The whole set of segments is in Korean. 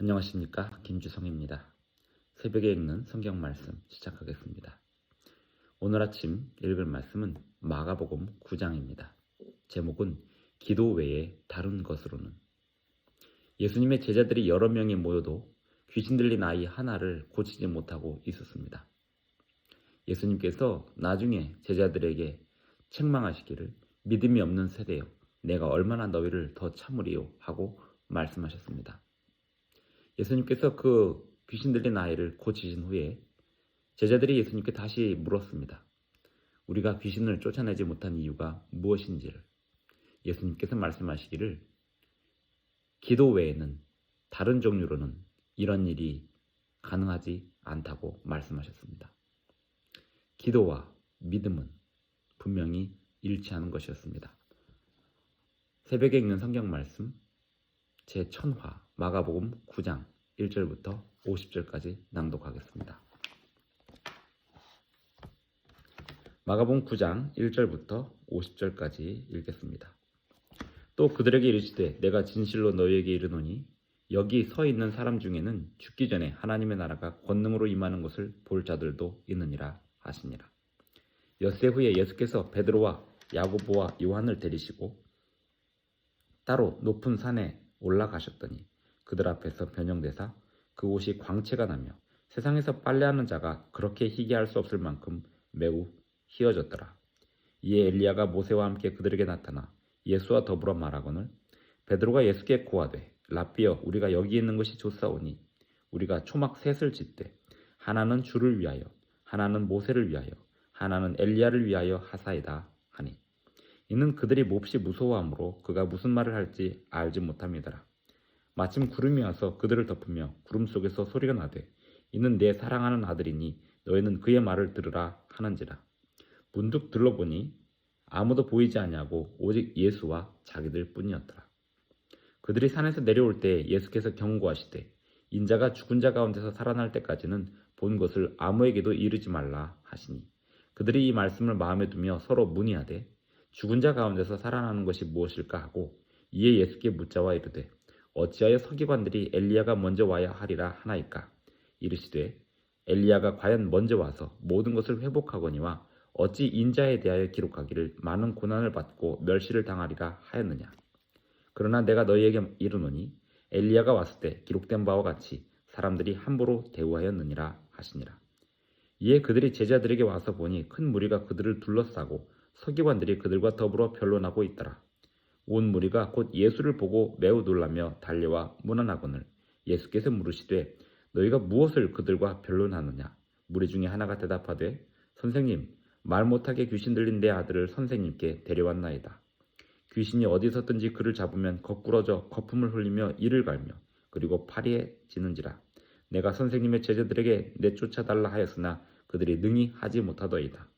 안녕하십니까, 김주성입니다. 새벽에 읽는 성경 말씀 시작하겠습니다. 오늘 아침 읽을 말씀은 마가복음 9장입니다. 제목은 기도 외에 다른 것으로는. 예수님의 제자들이 여러 명이 모여도 귀신 들린 아이 하나를 고치지 못하고 있었습니다. 예수님께서 나중에 제자들에게 책망하시기를 믿음이 없는 세대여, 내가 얼마나 너희를 더 참으리요 하고 말씀하셨습니다. 예수님께서 그 귀신 들린 아이를 고치신 후에 제자들이 예수님께 다시 물었습니다. 우리가 귀신을 쫓아내지 못한 이유가 무엇인지를. 예수님께서 말씀하시기를 기도 외에는 다른 종류로는 이런 일이 가능하지 않다고 말씀하셨습니다. 기도와 믿음은 분명히 일치하는 것이었습니다. 새벽에 읽는 성경 말씀 제1000화 마가복음 9장 1절부터 50절까지 낭독하겠습니다. 마가복음 9장 1절부터 50절까지 읽겠습니다. 또 그들에게 이르시되 내가 진실로 너희에게 이르노니 여기 서 있는 사람 중에는 죽기 전에 하나님의 나라가 권능으로 임하는 것을 볼 자들도 있느니라 하시니라. 엿새 후에 예수께서 베드로와 야고보와 요한을 데리시고 따로 높은 산에 올라가셨더니 그들 앞에서 변형되사 그 옷이 광채가 나며 세상에서 빨래하는 자가 그렇게 희귀할 수 없을 만큼 매우 희어졌더라. 이에 엘리야가 모세와 함께 그들에게 나타나 예수와 더불어 말하거늘 베드로가 예수께 고하되 랍비여 우리가 여기 있는 것이 좋사오니 우리가 초막 셋을 짓되 하나는 주를 위하여 하나는 모세를 위하여 하나는 엘리야를 위하여 하사이다 하니 이는 그들이 몹시 무서워하므로 그가 무슨 말을 할지 알지 못함이더라. 마침 구름이 와서 그들을 덮으며 구름 속에서 소리가 나되 이는 내 사랑하는 아들이니 너희는 그의 말을 들으라 하는지라. 문득 들러보니 아무도 보이지 아니하고 오직 예수와 자기들 뿐이었더라. 그들이 산에서 내려올 때 예수께서 경고하시되 인자가 죽은 자 가운데서 살아날 때까지는 본 것을 아무에게도 이르지 말라 하시니 그들이 이 말씀을 마음에 두며 서로 문의하되 죽은 자 가운데서 살아나는 것이 무엇일까 하고 이에 예수께 묻자와 이르되 어찌하여 서기관들이 엘리야가 먼저 와야 하리라 하나이까. 이르시되 엘리야가 과연 먼저 와서 모든 것을 회복하거니와 어찌 인자에 대하여 기록하기를 많은 고난을 받고 멸시를 당하리라 하였느냐. 그러나 내가 너희에게 이르노니 엘리야가 왔을 때 기록된 바와 같이 사람들이 함부로 대우하였느니라 하시니라. 이에 그들이 제자들에게 와서 보니 큰 무리가 그들을 둘러싸고 서기관들이 그들과 더불어 변론하고 있더라. 온 무리가 곧 예수를 보고 매우 놀라며 달려와 문안하거늘 예수께서 물으시되 너희가 무엇을 그들과 변론하느냐. 무리 중에 하나가 대답하되 선생님 말 못하게 귀신 들린 내 아들을 선생님께 데려왔나이다. 귀신이 어디서든지 그를 잡으면 거꾸러져 거품을 흘리며 이를 갈며 그리고 파리에 지는지라. 내가 선생님의 제자들에게 내쫓아달라 하였으나 그들이 능히 하지 못하더이다.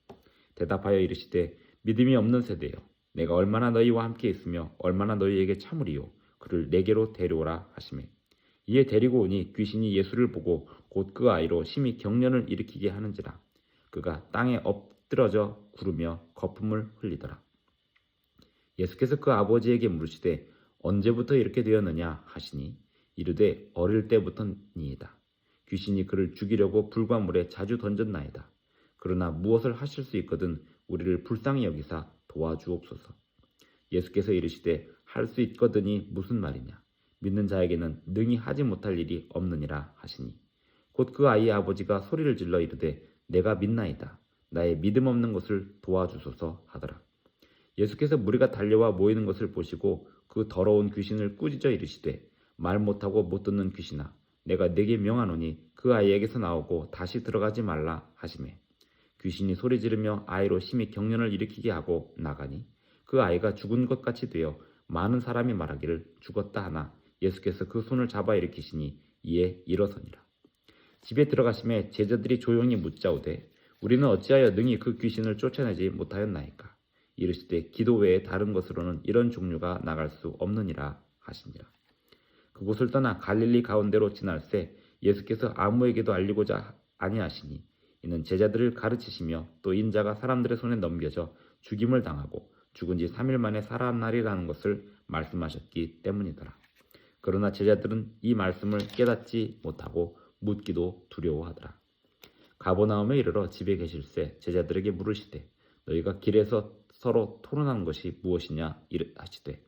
대답하여 이르시되 믿음이 없는 세대여 내가 얼마나 너희와 함께 있으며 얼마나 너희에게 참으리요 그를 내게로 데려오라 하시매 이에 데리고 오니 귀신이 예수를 보고 곧 그 아이로 심히 경련을 일으키게 하는지라. 그가 땅에 엎드러져 구르며 거품을 흘리더라. 예수께서 그 아버지에게 물으시되 언제부터 이렇게 되었느냐 하시니 이르되 어릴 때부터니이다. 귀신이 그를 죽이려고 불과 물에 자주 던졌나이다. 그러나 무엇을 하실 수 있거든 우리를 불쌍히 여기사 도와주옵소서. 예수께서 이르시되 할 수 있거든이 무슨 말이냐. 믿는 자에게는 능히 하지 못할 일이 없느니라 하시니 곧 그 아이의 아버지가 소리를 질러 이르되 내가 믿나이다. 나의 믿음 없는 것을 도와주소서 하더라. 예수께서 무리가 달려와 모이는 것을 보시고 그 더러운 귀신을 꾸짖어 이르시되 말 못하고 못 듣는 귀신아 내가 네게 명하노니 그 아이에게서 나오고 다시 들어가지 말라 하시매 귀신이 소리 지르며 아이로 심히 경련을 일으키게 하고 나가니 그 아이가 죽은 것 같이 되어 많은 사람이 말하기를 죽었다 하나 예수께서 그 손을 잡아 일으키시니 이에 일어서니라. 집에 들어가심에 제자들이 조용히 묻자오되 우리는 어찌하여 능히 그 귀신을 쫓아내지 못하였나이까. 이르시되 기도 외에 다른 것으로는 이런 종류가 나갈 수 없느니라 하시니라. 그곳을 떠나 갈릴리 가운데로 지날새 예수께서 아무에게도 알리고자 아니하시니 이는 제자들을 가르치시며 또 인자가 사람들의 손에 넘겨져 죽임을 당하고 죽은 지 3일 만에 살아나리라는 것을 말씀하셨기 때문이더라. 그러나 제자들은 이 말씀을 깨닫지 못하고 묻기도 두려워하더라. 가버나움에 이르러 집에 계실새 제자들에게 물으시되 너희가 길에서 서로 토론한 것이 무엇이냐 하시되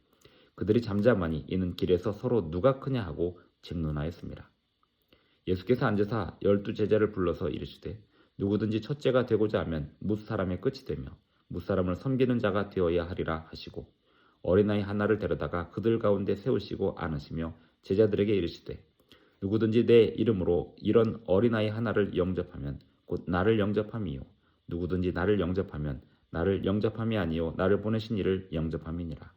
그들이 잠잠하니 이는 길에서 서로 누가 크냐 하고 쟁론하였습니다. 예수께서 앉으사 12 제자를 불러서 이르시되 누구든지 첫째가 되고자 하면 뭇사람의 끝이 되며 뭇사람을 섬기는 자가 되어야 하리라 하시고 어린아이 하나를 데려다가 그들 가운데 세우시고 안으시며 제자들에게 이르시되 누구든지 내 이름으로 이런 어린아이 하나를 영접하면 곧 나를 영접함이요 누구든지 나를 영접하면 나를 영접함이 아니요 나를 보내신 이를 영접함이니라.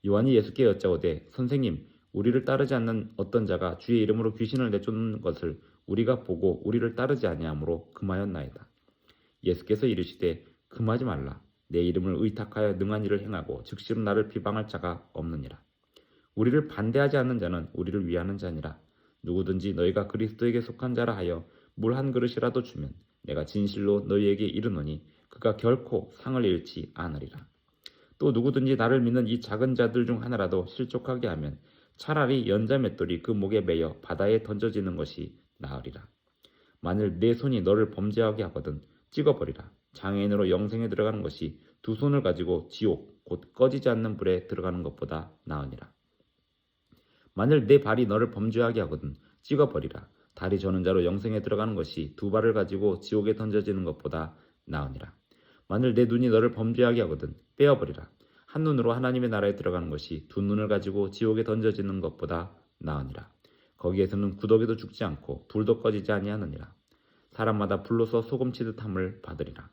요한이 예수께 여짜오되 선생님 우리를 따르지 않는 어떤 자가 주의 이름으로 귀신을 내쫓는 것을 우리가 보고 우리를 따르지 아니하므로 금하였나이다. 예수께서 이르시되 금하지 말라. 내 이름을 의탁하여 능한 일을 행하고 즉시로 나를 비방할 자가 없느니라. 우리를 반대하지 않는 자는 우리를 위하는 자니라. 누구든지 너희가 그리스도에게 속한 자라 하여 물 한 그릇이라도 주면 내가 진실로 너희에게 이르노니 그가 결코 상을 잃지 않으리라. 또 누구든지 나를 믿는 이 작은 자들 중 하나라도 실족하게 하면 차라리 연자 맷돌이 그 목에 매여 바다에 던져지는 것이 나으리라. 만일 내 손이 너를 범죄하게 하거든 찍어버리라. 장애인으로 영생에 들어가는 것이 두 손을 가지고 지옥 곧 꺼지지 않는 불에 들어가는 것보다 나으니라. 만일 내 발이 너를 범죄하게 하거든 찍어버리라. 다리 저는 자로 영생에 들어가는 것이 두 발을 가지고 지옥에 던져지는 것보다 나으니라. 만일 내 눈이 너를 범죄하게 하거든 빼어버리라. 한 눈으로 하나님의 나라에 들어가는 것이 두 눈을 가지고 지옥에 던져지는 것보다 나으니라. 거기에서는 구더기도 죽지 않고 불도 꺼지지 아니하느니라. 사람마다 불로서 소금치듯함을 받으리라.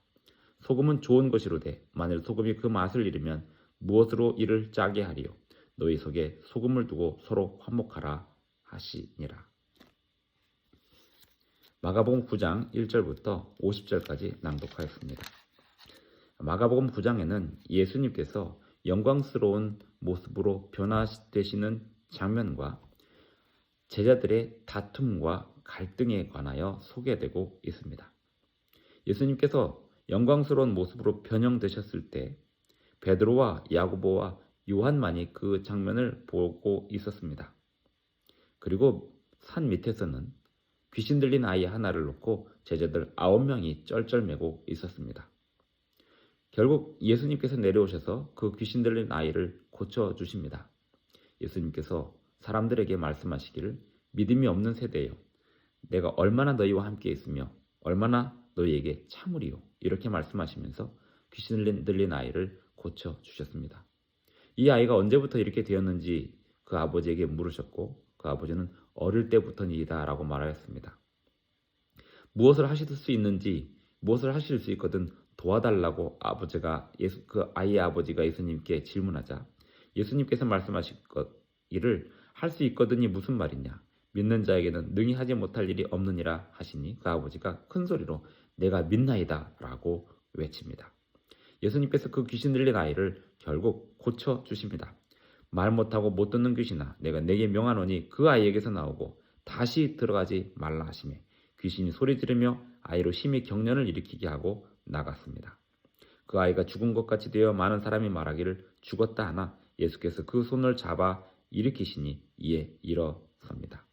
소금은 좋은 것이로되 만일 소금이 그 맛을 잃으면 무엇으로 이를 짜게 하리요. 너희 속에 소금을 두고 서로 화목하라 하시니라. 마가복음 9장 1절부터 50절까지 낭독하였습니다. 마가복음 9장에는 예수님께서 영광스러운 모습으로 변화되시는 장면과 제자들의 다툼과 갈등에 관하여 소개되고 있습니다. 예수님께서 영광스러운 모습으로 변형되셨을 때 베드로와 야고보와 요한만이 그 장면을 보고 있었습니다. 그리고 산 밑에서는 귀신 들린 아이 하나를 놓고 제자들 9명이 쩔쩔매고 있었습니다. 결국 예수님께서 내려오셔서 그 귀신 들린 아이를 고쳐주십니다. 예수님께서 사람들에게 말씀하시기를 믿음이 없는 세대요. 내가 얼마나 너희와 함께 있으며 얼마나 너희에게 참으리요. 이렇게 말씀하시면서 귀신 들린 아이를 고쳐주셨습니다. 이 아이가 언제부터 이렇게 되었는지 그 아버지에게 물으셨고 그 아버지는 어릴 때부터이다 라고 말하였습니다. 무엇을 하실 수 있는지 무엇을 하실 수 있거든 도와달라고 그 아이의 아버지가 예수님께 질문하자 예수님께서 말씀하시기를 할 수 있거든이 무슨 말이냐 믿는 자에게는 능히 하지 못할 일이 없느니라 하시니 그 아버지가 큰 소리로 내가 믿나이다 라고 외칩니다. 예수님께서 그 귀신 들린 아이를 결국 고쳐주십니다. 말 못하고 못 듣는 귀신아 내가 내게 명하노니 그 아이에게서 나오고 다시 들어가지 말라 하시매 귀신이 소리 지르며 아이로 심히 경련을 일으키게 하고 나갔습니다. 그 아이가 죽은 것 같이 되어 많은 사람이 말하기를 죽었다 하나 예수께서 그 손을 잡아 일으키시니 이에 일어섭니다.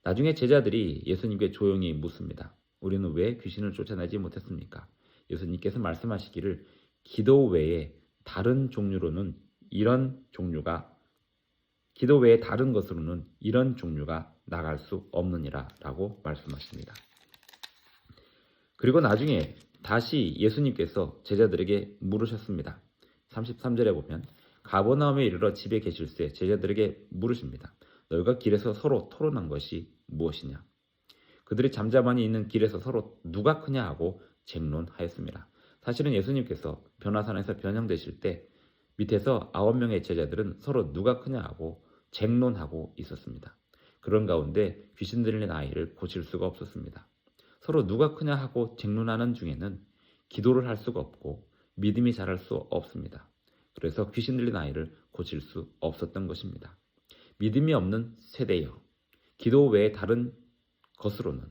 나중에 제자들이 예수님께 조용히 묻습니다. 우리는 왜 귀신을 쫓아내지 못했습니까? 예수님께서 말씀하시기를 기도 외에 다른 것으로는 이런 종류가 나갈 수 없느니라 라고 말씀하십니다. 그리고 나중에 다시 예수님께서 제자들에게 물으셨습니다. 33절에 보면 가버나움에 이르러 집에 계실새 제자들에게 물으십니다. 너희가 길에서 서로 토론한 것이 무엇이냐? 그들이 잠잠하니 있는 길에서 서로 누가 크냐 하고 쟁론하였습니다. 사실은 예수님께서 변화산에서 변형되실 때 밑에서 9명의 제자들은 서로 누가 크냐 하고 쟁론하고 있었습니다. 그런 가운데 귀신 들린 아이를 고칠 수가 없었습니다. 서로 누가 크냐 하고 쟁론하는 중에는 기도를 할 수가 없고 믿음이 자랄 수 없습니다. 그래서 귀신 들린 아이를 고칠 수 없었던 것입니다. 믿음이 없는 세대여 기도 외에 다른 것으로는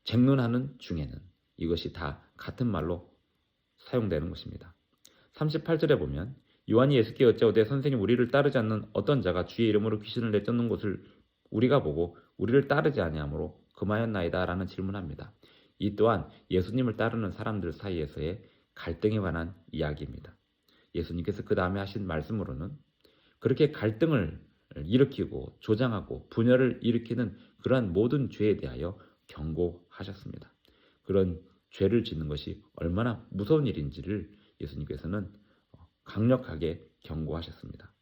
쟁론하는 중에는 이것이 다 같은 말로 사용되는 것입니다. 38절에 보면 요한이 예수께 여짜오되 선생님 우리를 따르지 않는 어떤 자가 주의 이름으로 귀신을 내쫓는 것을 우리가 보고 우리를 따르지 아니하므로 금하였나이다 라는 질문합니다. 이 또한 예수님을 따르는 사람들 사이에서의 갈등에 관한 이야기입니다. 예수님께서 그 다음에 하신 말씀으로는 그렇게 갈등을 일으키고 조장하고 분열을 일으키는 그러한 모든 죄에 대하여 경고하셨습니다. 그런 죄를 짓는 것이 얼마나 무서운 일인지를 예수님께서는 강력하게 경고하셨습니다.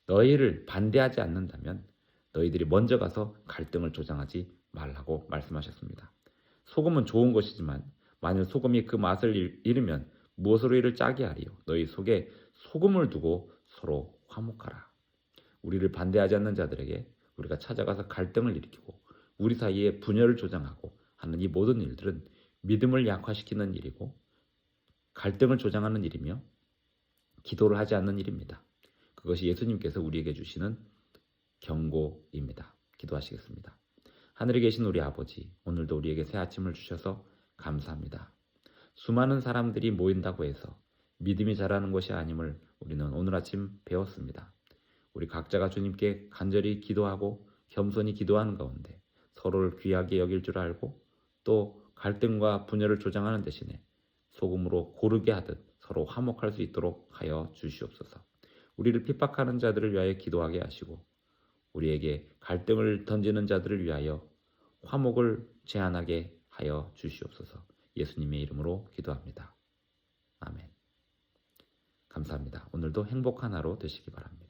너희를 반대하지 않는다면 너희들이 먼저 가서 갈등을 조장하지 말라고 말씀하셨습니다. 소금은 좋은 것이지만 만일 소금이 그 맛을 잃으면 무엇으로 이를 짜게 하리요. 너희 속에 소금을 두고 서로 화목하라. 우리를 반대하지 않는 자들에게 우리가 찾아가서 갈등을 일으키고 우리 사이에 분열을 조장하고 하는 이 모든 일들은 믿음을 약화시키는 일이고 갈등을 조장하는 일이며 기도를 하지 않는 일입니다. 그것이 예수님께서 우리에게 주시는 경고입니다. 기도하시겠습니다. 하늘에 계신 우리 아버지, 오늘도 우리에게 새 아침을 주셔서 감사합니다. 수많은 사람들이 모인다고 해서 믿음이 자라는 것이 아님을 우리는 오늘 아침 배웠습니다. 우리 각자가 주님께 간절히 기도하고 겸손히 기도하는 가운데 서로를 귀하게 여길 줄 알고 또 갈등과 분열을 조장하는 대신에 소금으로 고르게 하듯 서로 화목할 수 있도록 하여 주시옵소서. 우리를 핍박하는 자들을 위하여 기도하게 하시고 우리에게 갈등을 던지는 자들을 위하여 화목을 제안하게 하여 주시옵소서. 예수님의 이름으로 기도합니다. 아멘. 감사합니다. 오늘도 행복한 하루 되시기 바랍니다.